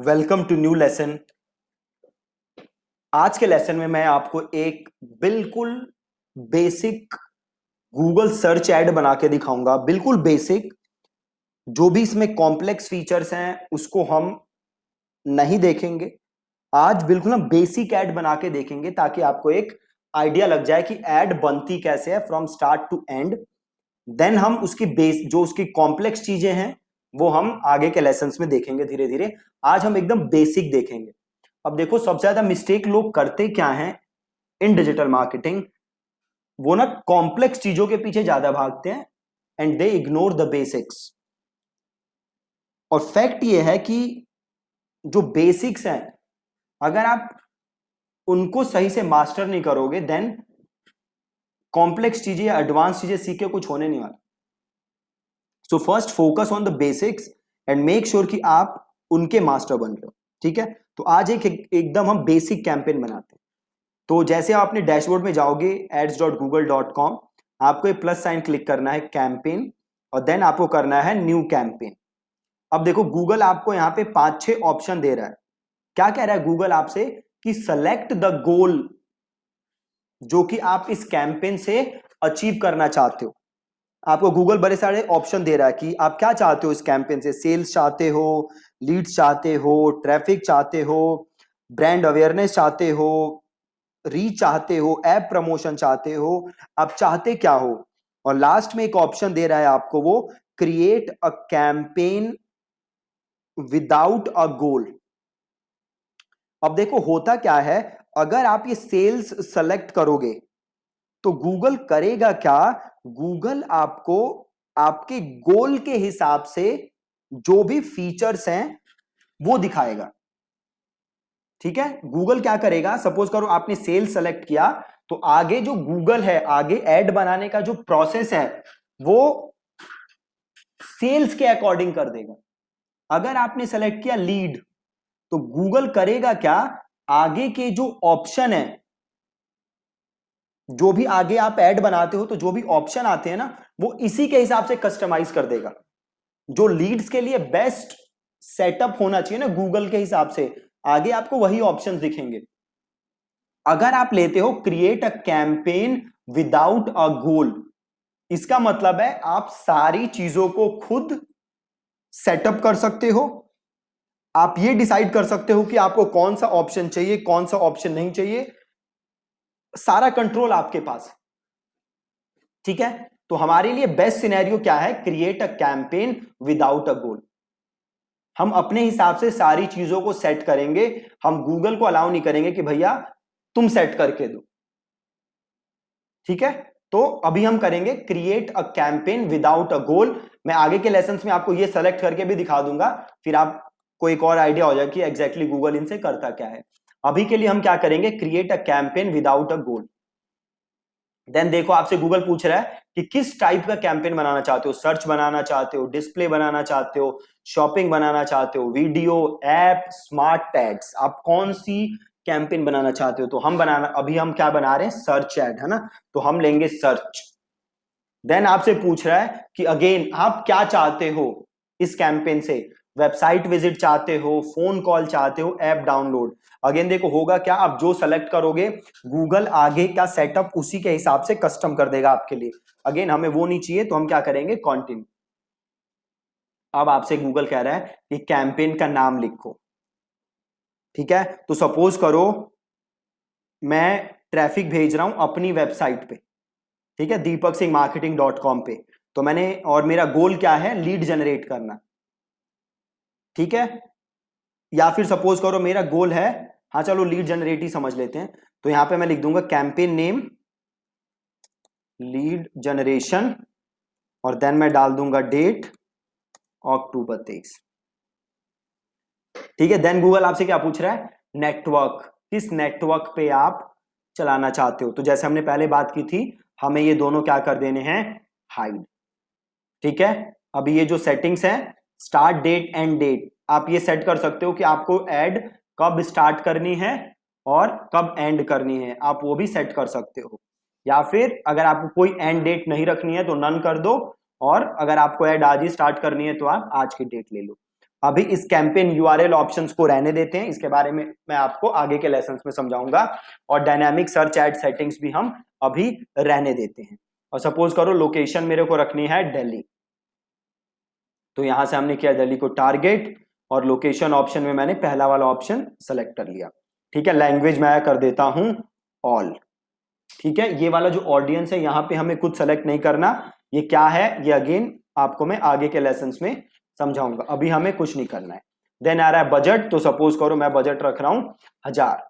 Welcome to new lesson. आज के lesson में मैं आपको एक बिल्कुल बेसिक गूगल सर्च ऐड बना के दिखाऊंगा। बिल्कुल बेसिक, जो भी इसमें कॉम्प्लेक्स फीचर्स हैं उसको हम नहीं देखेंगे। आज बिल्कुल हम बेसिक ऐड बना के देखेंगे ताकि आपको एक आइडिया लग जाए कि ऐड बनती कैसे है from start to end. Then हम उसकी बेस जो उसकी कॉम्प्लेक्स चीजें हैं वो हम आगे के लेसन्स में देखेंगे धीरे धीरे। आज हम एकदम बेसिक देखेंगे। अब देखो, सबसे ज्यादा मिस्टेक लोग करते क्या हैं इन डिजिटल मार्केटिंग, वो ना कॉम्प्लेक्स चीजों के पीछे ज्यादा भागते हैं and they ignore the basics. और फैक्ट ये है कि जो बेसिक्स हैं, अगर आप उनको सही से मास्टर नहीं करोगे देन कॉम्प्लेक्स चीजें या एडवांस चीजें सीख के कुछ होने नहीं वाला। So first focus on the basics and make sure कि आप उनके मास्टर बन रहे हो। ठीक है, तो आज एकदम हम बेसिक कैंपेन बनाते हैं। तो जैसे आप अपने डैशबोर्ड में जाओगे ads.google.com, आपको ये प्लस साइन क्लिक करना है कैंपेन, और देन आपको करना है न्यू कैंपेन। अब देखो, गूगल आपको यहाँ पे 5-6 ऑप्शन दे रहा है। क्या कह रहा है गूगल आपसे कि सेलेक्ट द गोल जो कि आप इस कैंपेन से अचीव करना चाहते हो। आपको गूगल बड़े सारे ऑप्शन दे रहा है कि आप क्या चाहते हो इस कैंपेन से। सेल्स चाहते हो, लीड्स चाहते हो, ट्रैफिक चाहते हो, ब्रांड अवेयरनेस चाहते हो, रीच चाहते हो, ऐप प्रमोशन चाहते हो, आप चाहते क्या हो। और लास्ट में एक ऑप्शन दे रहा है आपको, वो create a campaign without a goal. अब देखो होता क्या है, अगर आप ये सेल्स सेलेक्ट करोगे तो गूगल करेगा क्या, गूगल आपको आपके गोल के हिसाब से जो भी फीचर्स हैं वो दिखाएगा। ठीक है, गूगल क्या करेगा, सपोज करो आपने सेल्स सेलेक्ट किया, तो आगे जो गूगल है, आगे ऐड बनाने का जो प्रोसेस है वो सेल्स के अकॉर्डिंग कर देगा। अगर आपने सेलेक्ट किया लीड, तो गूगल करेगा क्या, आगे के जो ऑप्शन है, जो भी आगे आप ऐड बनाते हो तो जो भी ऑप्शन आते हैं ना, वो इसी के हिसाब से कस्टमाइज कर देगा। जो लीड्स के लिए बेस्ट सेटअप होना चाहिए ना गूगल के हिसाब से, आगे आपको वही ऑप्शंस दिखेंगे। अगर आप लेते हो create a campaign without a goal, इसका मतलब है आप सारी चीजों को खुद सेटअप कर सकते हो। आप ये डिसाइड कर सकते हो कि आपको कौन सा ऑप्शन चाहिए, कौन सा ऑप्शन नहीं चाहिए। सारा कंट्रोल आपके पास है। ठीक है, तो हमारे लिए बेस्ट सिनेरियो क्या है, create a campaign without a goal. हम अपने हिसाब से सारी चीजों को सेट करेंगे, हम गूगल को अलाउ नहीं करेंगे कि भैया तुम सेट करके दो। ठीक है, तो अभी हम करेंगे create a campaign without a goal. मैं आगे के लेसन्स में आपको ये सेलेक्ट करके भी दिखा दूंगा, फिर आपको एक और आइडिया हो जाए कि एग्जैक्टली गूगल इनसे करता क्या है। अभी के लिए हम क्या करेंगे, create a campaign without a goal. Then देखो, आपसे गूगल पूछ रहा है कि किस टाइप का कैंपेन बनाना चाहते हो, सर्च बनाना चाहते हो, डिस्प्ले बनाना चाहते हो, शॉपिंग बनाना चाहते हो, वीडियो, ऐप, स्मार्ट टैग्स, आप कौन सी कैंपेन बनाना चाहते हो। तो हम बनाना, अभी हम क्या बना रहे हैं, सर्च ऐड, है ना, तो हम लेंगे सर्च। देन आपसे पूछ रहा है कि अगेन आप क्या चाहते हो इस कैंपेन से, वेबसाइट विजिट चाहते हो, फोन कॉल चाहते हो, ऐप डाउनलोड। अगेन देखो होगा क्या, आप जो सेलेक्ट करोगे गूगल आगे का सेटअप उसी के हिसाब से कस्टम कर देगा आपके लिए। अगेन हमें वो नहीं चाहिए, तो हम क्या करेंगे, कंटिन्यू। अब आपसे गूगल कह रहा है कि कैंपेन का नाम लिखो। ठीक है, तो सपोज करो मैं ट्रैफिक भेज रहा हूं अपनी वेबसाइट पे, ठीक है, deepaksinghmarketing.com पे। तो मैंने, और मेरा गोल क्या है, लीड जनरेट करना। ठीक है, या फिर सपोज करो मेरा गोल है, हाँ चलो लीड जनरेट ही समझ लेते हैं, तो यहां पे मैं लिख दूंगा कैंपेन नेम लीड जनरेशन, और देन मैं डाल दूंगा डेट अक्टूबर 23। ठीक है, देन गूगल आपसे क्या पूछ रहा है, नेटवर्क, किस नेटवर्क पे आप चलाना चाहते हो। तो जैसे हमने पहले बात की थी, हमें ये दोनों क्या कर देने हैं, हाइड। ठीक है, अभी ये जो सेटिंग्स हैं, स्टार्ट डेट एंड डेट, आप ये सेट कर सकते हो कि आपको ऐड कब स्टार्ट करनी है और कब एंड करनी है, आप वो भी सेट कर सकते हो। या फिर अगर आपको कोई एंड डेट नहीं रखनी है तो नन कर दो, और अगर आपको ऐड आज ही स्टार्ट करनी है तो आप आज की डेट ले लो। अभी इस कैंपेन यूआरएल ऑप्शंस को रहने देते हैं, इसके बारे में मैं आपको आगे के लेसन्स में समझाऊंगा। और डायनामिक सर्च एड सेटिंग्स भी हम अभी रहने देते हैं। और सपोज करो लोकेशन मेरे को रखनी है दिल्ली, तो यहां से हमने किया दिल्ली को टारगेट, और लोकेशन ऑप्शन में मैंने पहला वाला ऑप्शन सेलेक्ट कर लिया। ठीक है, लैंग्वेज मैं कर देता हूं ऑल। ठीक है, ये वाला जो ऑडियंस है यहां पे हमें कुछ सेलेक्ट नहीं करना, ये क्या है ये अगेन आपको मैं आगे के लेसन्स में समझाऊंगा, अभी हमें कुछ नहीं करना है। देन आ रहा है बजट, तो सपोज करो मैं बजट रख रहा हूं 1000।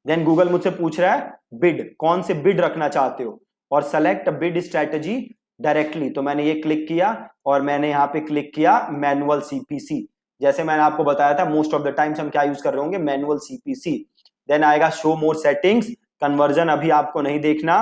देन गूगल मुझसे पूछ रहा है बिड, कौन से बिड रखना चाहते हो, और सेलेक्ट बिड स्ट्रेटजी डायरेक्टली, तो मैंने ये क्लिक किया और मैंने यहाँ पे क्लिक किया मैनुअल सीपीसी। जैसे मैंने आपको बताया था मोस्ट ऑफ द टाइम्स हम क्या यूज कर रहे होंगे, मैनुअल सीपीसी। देन आएगा शो मोर सेटिंग्स, कन्वर्जन अभी आपको नहीं देखना,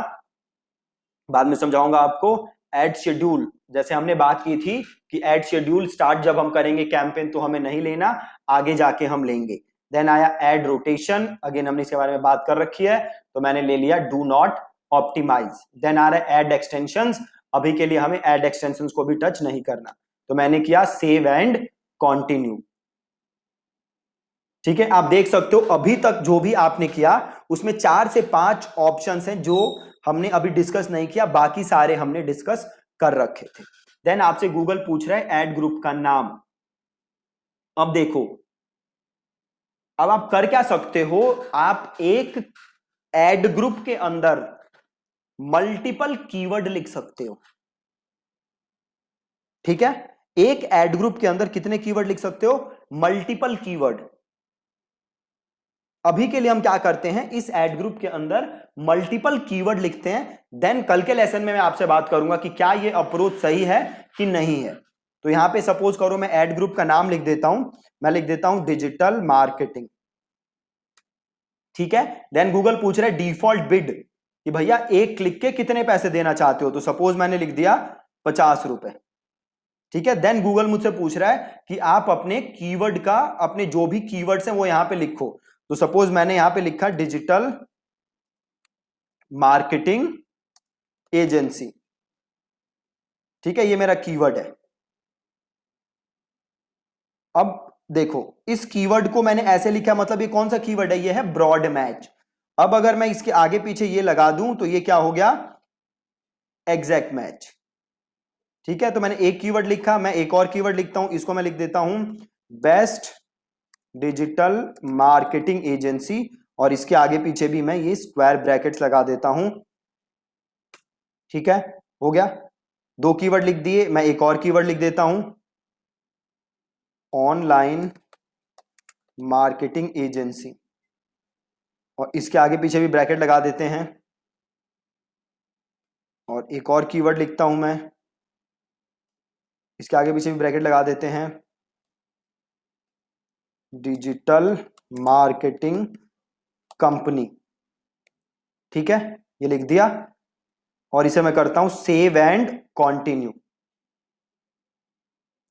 बाद में समझाऊंगा आपको। एड शेड्यूल, जैसे हमने बात की थी कि एड शेड्यूल स्टार्ट जब हम करेंगे कैंपेन तो हमें नहीं लेना, आगे जाके हम लेंगे। देन आया एड रोटेशन, अगेन हमने इसके बारे में बात कर रखी है, तो मैंने ले लिया डू नॉट ऑप्टिमाइज। देन आ रहा है एड एक्सटेंशंस, अभी के लिए हमें एड एक्सटेंशंस को भी टच नहीं करना, तो मैंने किया सेव एंड कंटिन्यू। ठीक है, आप देख सकते हो अभी तक जो भी आपने किया उसमें 4 से 5 ऑप्शंस हैं जो हमने अभी डिस्कस नहीं किया, बाकी सारे हमने डिस्कस कर रखे थे। देन आपसे गूगल पूछ रहा है ऐड ग्रुप का नाम। अब देखो, अब आप कर क्या सकते हो, आप एक ऐड ग्रुप के अंदर मल्टीपल कीवर्ड लिख सकते हो। ठीक है, एक ऐड ग्रुप के अंदर कितने कीवर्ड लिख सकते हो, मल्टीपल कीवर्ड। अभी के लिए हम क्या करते हैं, इस ऐड ग्रुप के अंदर मल्टीपल कीवर्ड लिखते हैं। देन कल के लेसन में मैं आपसे बात करूंगा कि क्या ये अप्रोच सही है कि नहीं है। तो यहां पे सपोज करो मैं ऐड ग्रुप का नाम लिख देता हूं, मैं लिख देता हूं डिजिटल मार्केटिंग। ठीक है, देन गूगल पूछ रहा है डिफॉल्ट बिड कि भैया एक क्लिक के कितने पैसे देना चाहते हो, तो सपोज मैंने लिख दिया 50 रुपए। ठीक है, देन गूगल मुझसे पूछ रहा है कि आप अपने कीवर्ड का, अपने जो भी कीवर्ड्स हैं वो यहां पे लिखो, तो सपोज मैंने यहां पे लिखा डिजिटल मार्केटिंग एजेंसी। ठीक है, ये मेरा कीवर्ड है। अब देखो इस कीवर्ड को मैंने ऐसे लिखा, मतलब ये कौन सा कीवर्ड है, ये है ब्रॉड मैच। अब अगर मैं इसके आगे पीछे ये लगा दूं तो ये क्या हो गया, एग्जैक्ट मैच। ठीक है, तो मैंने एक कीवर्ड लिखा, मैं एक और कीवर्ड लिखता हूं, इसको मैं लिख देता हूं बेस्ट डिजिटल मार्केटिंग एजेंसी, और इसके आगे पीछे भी मैं ये स्क्वायर ब्रैकेट्स लगा देता हूं। ठीक है, हो गया, 2 कीवर्ड लिख दिए। मैं एक और कीवर्ड लिख देता हूं ऑनलाइन मार्केटिंग एजेंसी, और इसके आगे पीछे भी ब्रैकेट लगा देते हैं। और एक और कीवर्ड लिखता हूं मैं, इसके आगे पीछे भी ब्रैकेट लगा देते हैं डिजिटल मार्केटिंग कंपनी। ठीक है, ये लिख दिया, और इसे मैं करता हूं सेव एंड कंटिन्यू।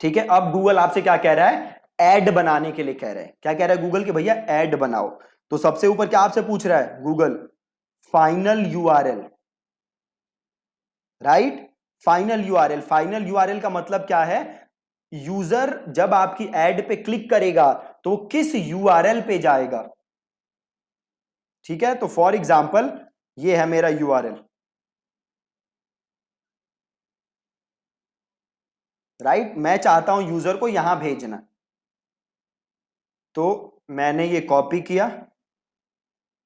ठीक है, अब गूगल आपसे क्या कह रहा है, ऐड बनाने के लिए कह रहा है। क्या कह रहा है गूगल कि भैया ऐड बनाओ, तो सबसे ऊपर क्या आपसे पूछ रहा है Google, final URL. Right, final URL, final URL का मतलब क्या है, यूजर जब आपकी एड पे क्लिक करेगा तो वो किस यूआरएल पे जाएगा। ठीक है, तो फॉर एग्जांपल ये है मेरा यूआरएल। राइट, मैं चाहता हूं यूजर को यहां भेजना, तो मैंने ये कॉपी किया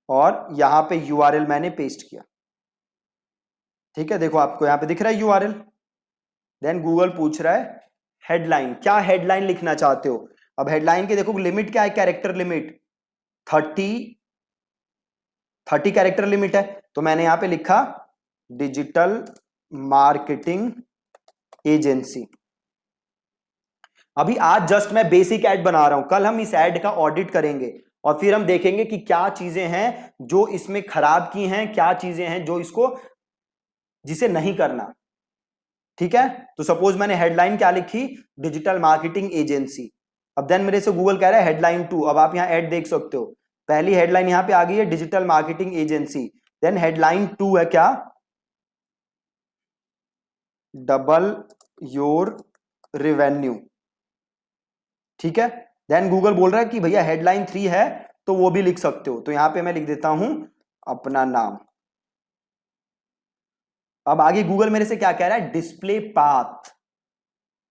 और यहां पे यूआरएल मैंने पेस्ट किया। ठीक है, देखो आपको यहां पे दिख रहा है यूआरएल। देन गूगल पूछ रहा है हेडलाइन, क्या हेडलाइन लिखना चाहते हो। अब हेडलाइन के देखो लिमिट क्या है, कैरेक्टर लिमिट 30 कैरेक्टर लिमिट है, तो मैंने यहां पे लिखा डिजिटल मार्केटिंग एजेंसी। अभी आज जस्ट मैं बेसिक ऐड बना रहा हूं, कल हम इस ऐड का ऑडिट करेंगे और फिर हम देखेंगे कि क्या चीजें हैं जो इसमें खराब की हैं, क्या चीजें हैं जो इसको, जिसे नहीं करना। ठीक है, तो सपोज मैंने हेडलाइन क्या लिखी, डिजिटल मार्केटिंग एजेंसी। अब देन मेरे से गूगल कह रहा है हेडलाइन 2, अब आप यहां ऐड देख सकते हो, पहली हेडलाइन यहां पे आ गई है digital marketing agency. Then headline 2 है क्या, डबल योर रिवेन्यू। ठीक है। देन गूगल बोल रहा है कि भैया हेडलाइन 3 है तो वो भी लिख सकते हो, तो यहां पे मैं लिख देता हूं अपना नाम। अब आगे गूगल मेरे से क्या कह रहा है, डिस्प्ले पाथ।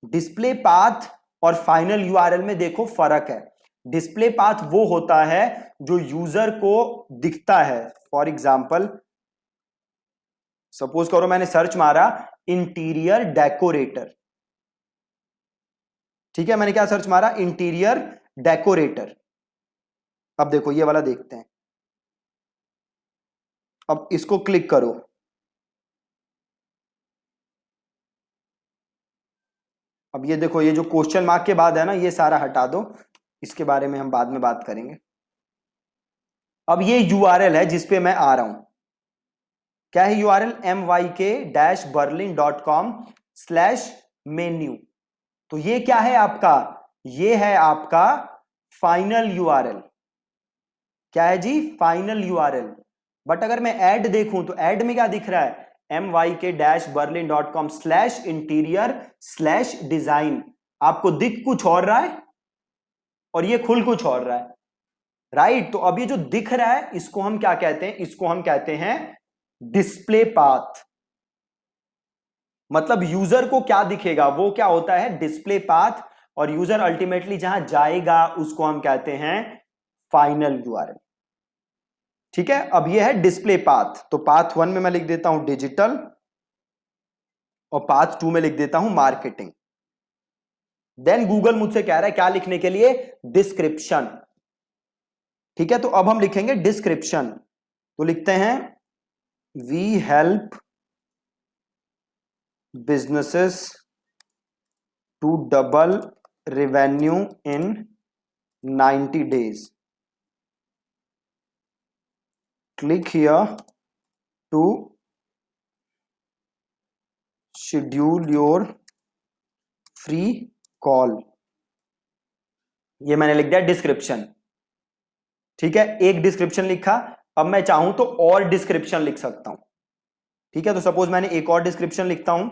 डिस्प्ले पाथ और फाइनल यूआरएल में देखो फर्क है। डिस्प्ले पाथ वो होता है जो यूजर को दिखता है। फॉर एग्जाम्पल सपोज करो मैंने सर्च मारा इंटीरियर डेकोरेटर, ठीक है, मैंने क्या सर्च मारा, इंटीरियर डेकोरेटर। अब देखो ये वाला देखते हैं, अब इसको क्लिक करो। अब ये देखो ये जो क्वेश्चन मार्क के बाद है ना, ये सारा हटा दो, इसके बारे में हम बाद में बात करेंगे। अब ये यूआरएल है जिसपे मैं आ रहा हूं, क्या है यूआरएल, myk-berlin.com/menu। तो ये क्या है आपका, ये है आपका फाइनल यूआरएल। क्या है जी, फाइनल यूआरएल। बट अगर मैं ऐड देखूं तो ऐड में क्या दिख रहा है, myk-berlin.com/interior/design। आपको दिख कुछ और रहा है और ये खुल कुछ और रहा है, राइट। तो अब ये जो दिख रहा है इसको हम क्या कहते हैं, इसको हम कहते हैं डिस्प्ले पाथ। मतलब यूजर को क्या दिखेगा वो क्या होता है, डिस्प्ले पाथ। और यूजर अल्टीमेटली जहां जाएगा उसको हम कहते हैं फाइनल यूआरएल। ठीक है, अब ये है डिस्प्ले पाथ। तो पाथ 1 में मैं लिख देता हूं डिजिटल और पाथ 2 में लिख देता हूं मार्केटिंग। देन गूगल मुझसे कह रहा है क्या लिखने के लिए, डिस्क्रिप्शन। ठीक है, तो अब हम लिखेंगे डिस्क्रिप्शन। तो लिखते हैं we help businesses to double revenue in 90 days। Click here to schedule your free call. ये मैंने लिख दिया डिस्क्रिप्शन। ठीक है, एक डिस्क्रिप्शन लिखा। अब मैं चाहूं तो और डिस्क्रिप्शन लिख सकता हूं। ठीक है, तो सपोज मैंने एक और डिस्क्रिप्शन लिखता हूं,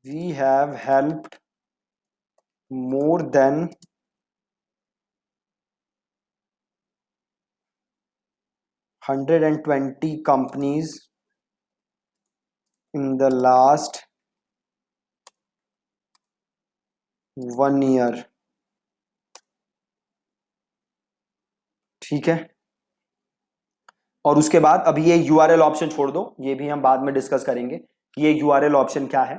we have helped more than 120 companies in the last 1 year। ठीक है, और उसके बाद अभी ये यूआरएल ऑप्शन छोड़ दो, ये भी हम बाद में डिस्कस करेंगे कि ये यूआरएल ऑप्शन क्या है।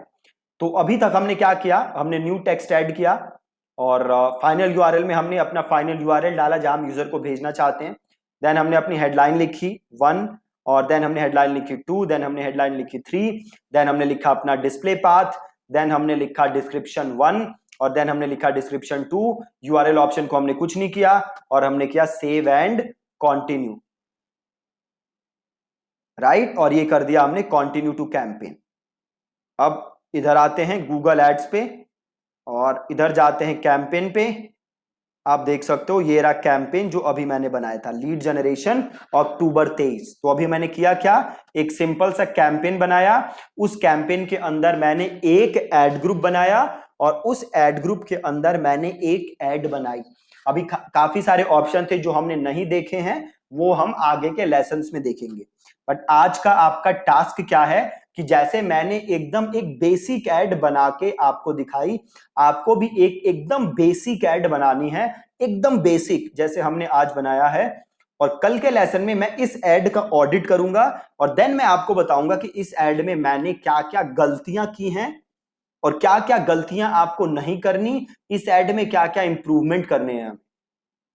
तो अभी तक हमने क्या किया, हमने न्यू टेक्स्ट ऐड किया और फाइनल यूआरएल में हमने अपना फाइनल यूआरएल डाला जहां हम यूजर को भेजना चाहते हैं। देन हमने अपनी हेडलाइन लिखी 1 और देन हमने हेडलाइन लिखी 2, देन हमने हेडलाइन लिखी 3, देन हमने लिखा अपना डिस्प्ले पाथ, देन हमने लिखा डिस्क्रिप्शन 1 और देन हमने लिखा डिस्क्रिप्शन 2। यूआरएल ऑप्शन को हमने कुछ नहीं किया और हमने किया सेव एंड कंटिन्यू, राइट। और ये कर दिया हमने कंटिन्यू टू कैंपेन। अब इधर आते हैं गूगल एड्स पे और इधर जाते हैं कैंपेन पे। आप देख सकते हो ये रहा कैंपेन जो अभी मैंने बनाया था, लीड जनरेशन अक्टूबर 23। तो अभी मैंने किया क्या, एक सिंपल सा कैंपेन बनाया। उस कैंपेन के अंदर मैंने एक एड ग्रुप बनाया और उस एड ग्रुप के अंदर मैंने एक एड बनाई। अभी काफी सारे ऑप्शन थे जो हमने नहीं देखे हैं, वो हम आगे के लेसन्स में देखेंगे। बट आज का आपका टास्क क्या है कि जैसे मैंने एकदम एक बेसिक ऐड बना के आपको दिखाई, आपको भी एक एकदम बेसिक ऐड बनानी है, एकदम बेसिक जैसे हमने आज बनाया है। और कल के लेसन में मैं इस ऐड का ऑडिट करूंगा और देन मैं आपको बताऊंगा कि इस ऐड में मैंने क्या क्या गलतियां की हैं और क्या क्या गलतियां आपको नहीं करनी, इस ऐड में क्या क्या इंप्रूवमेंट करने हैं,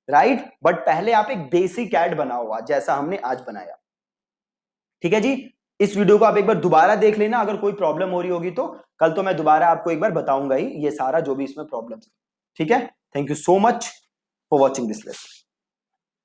राइट। बट पहले आप एक बेसिक ऐड बनाओ जैसा हमने आज बनाया। ठीक है जी, इस वीडियो को आप एक बार दोबारा देख लेना, अगर कोई प्रॉब्लम हो रही होगी तो कल तो मैं दोबारा आपको एक बार बताऊंगा ही ये सारा जो भी इसमें प्रॉब्लम। ठीक है, thank you so much for watching this lesson.